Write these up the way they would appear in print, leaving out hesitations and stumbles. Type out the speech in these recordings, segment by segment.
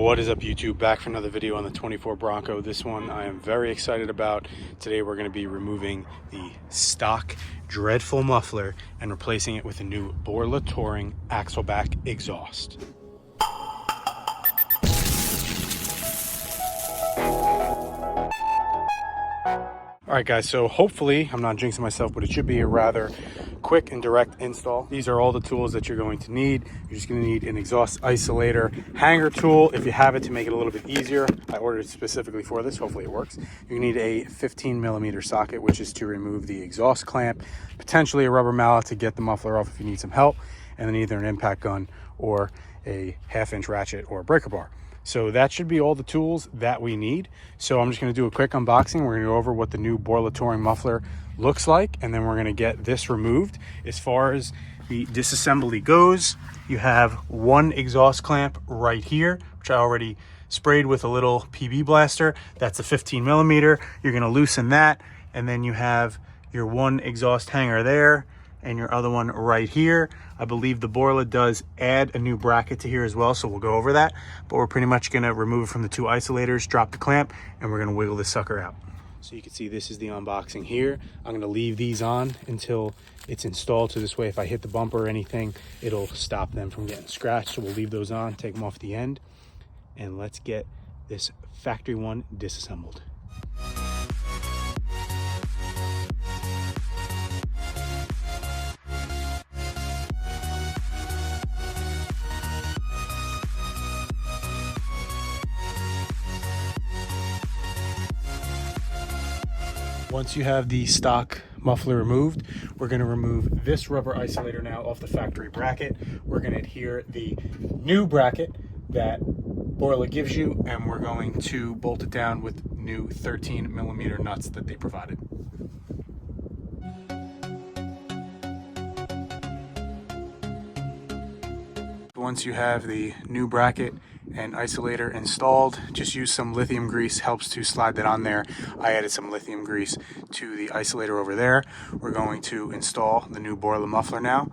What is up, YouTube? Back for another video on the 24 Bronco. This one I am very excited about. Today we're going to be removing the stock Dreadful muffler and replacing it with a new Borla Touring Axleback exhaust. Alright guys, so hopefully, I'm not jinxing myself, but it should be a rather quick and direct install. These are all the tools that you're going to need. You're just going to need an exhaust isolator hanger tool if you have it, to make it a little bit easier. I ordered it specifically for this. Hopefully it works. You need a 15mm socket, which is to remove the exhaust clamp, potentially a rubber mallet to get the muffler off if you need some help, and then either an impact gun or a 1/2-inch ratchet or a breaker bar. So that should be all the tools that we need. So I'm just going to do a quick unboxing. We're going to go over what the new Borla Touring muffler looks like, and then we're going to get this removed. As far as the disassembly goes, you have one exhaust clamp right here, which I already sprayed with a little PB blaster. That's a 15mm. You're going to loosen that, and then you have your one exhaust hanger there and your other one right here. I believe the Borla does add a new bracket to here as well, so we'll go over that. But we're pretty much gonna remove it from the two isolators, drop the clamp, and we're gonna wiggle this sucker out. So you can see this is the unboxing here. I'm gonna leave these on until it's installed, so this way if I hit the bumper or anything, it'll stop them from getting scratched. So we'll leave those on, take them off the end, and let's get this factory one disassembled. Once you have the stock muffler removed, we're going to remove this rubber isolator now off the factory bracket. We're going to adhere the new bracket that Borla gives you, and we're going to bolt it down with new 13mm nuts that they provided. Once you have the new bracket and isolator installed, just use some lithium grease, helps to slide that on there. I added some lithium grease to the isolator over there. We're going to install the new Borla muffler now.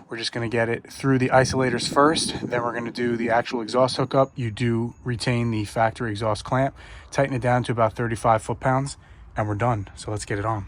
We're just going to get it through the isolators first, then we're going to do the actual exhaust hookup. You do retain the factory exhaust clamp, tighten it down to about 35 foot-pounds, and we're done. So let's get it on.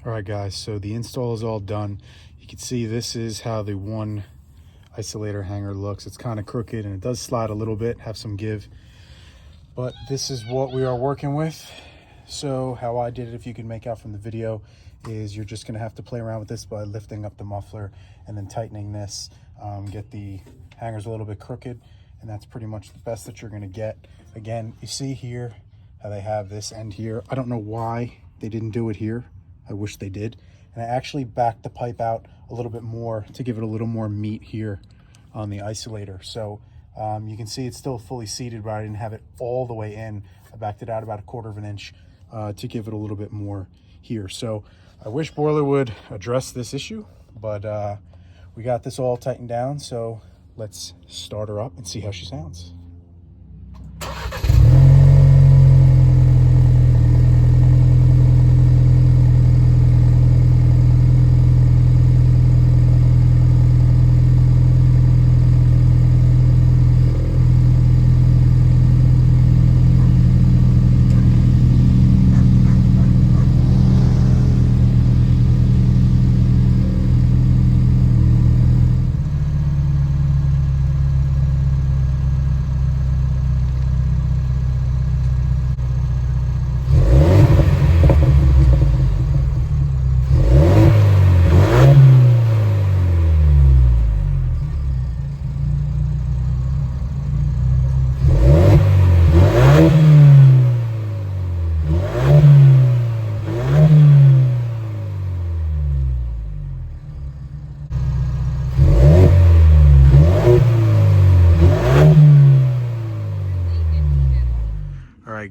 All right guys, so the install is all done. You can see this is how the one isolator hanger looks. It's kind of crooked and it does slide a little bit, have some give, but this is what we are working with. So how I did it, if you can make out from the video, is you're just going to have to play around with this by lifting up the muffler and then tightening this, get the hangers a little bit crooked, and that's pretty much the best that you're going to get. Again, you see here how they have this end here. I don't know why they didn't do it here. I wish they did. And I actually backed the pipe out a little bit more to give it a little more meat here on the isolator. So you can see it's still fully seated, but I didn't have it all the way in. I backed it out about 1/4 of an inch to give it a little bit more here. So I wish Borla would address this issue, but we got this all tightened down. So let's start her up and see how she sounds.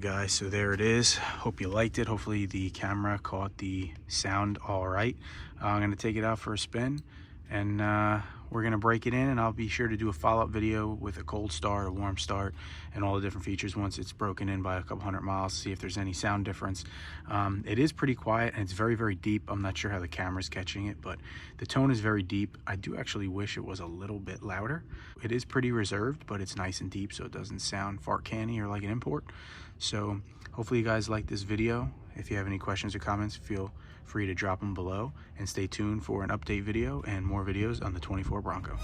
guys, so there it is. Hope you liked it. Hopefully the camera caught the sound all right. I'm gonna take it out for a spin, and we're gonna break it in, and I'll be sure to do a follow-up video with a cold start, a warm start, and all the different features once it's broken in by a couple hundred miles, see if there's any sound difference. It is pretty quiet and it's very, very deep. I'm not sure how the camera's catching it, but the tone is very deep. I do actually wish it was a little bit louder. It is pretty reserved, but it's nice and deep, so it doesn't sound fart canny or like an import. So hopefully you guys like this video. If you have any questions or comments, feel free to drop them below, and stay tuned for an update video and more videos on the 24 Bronco.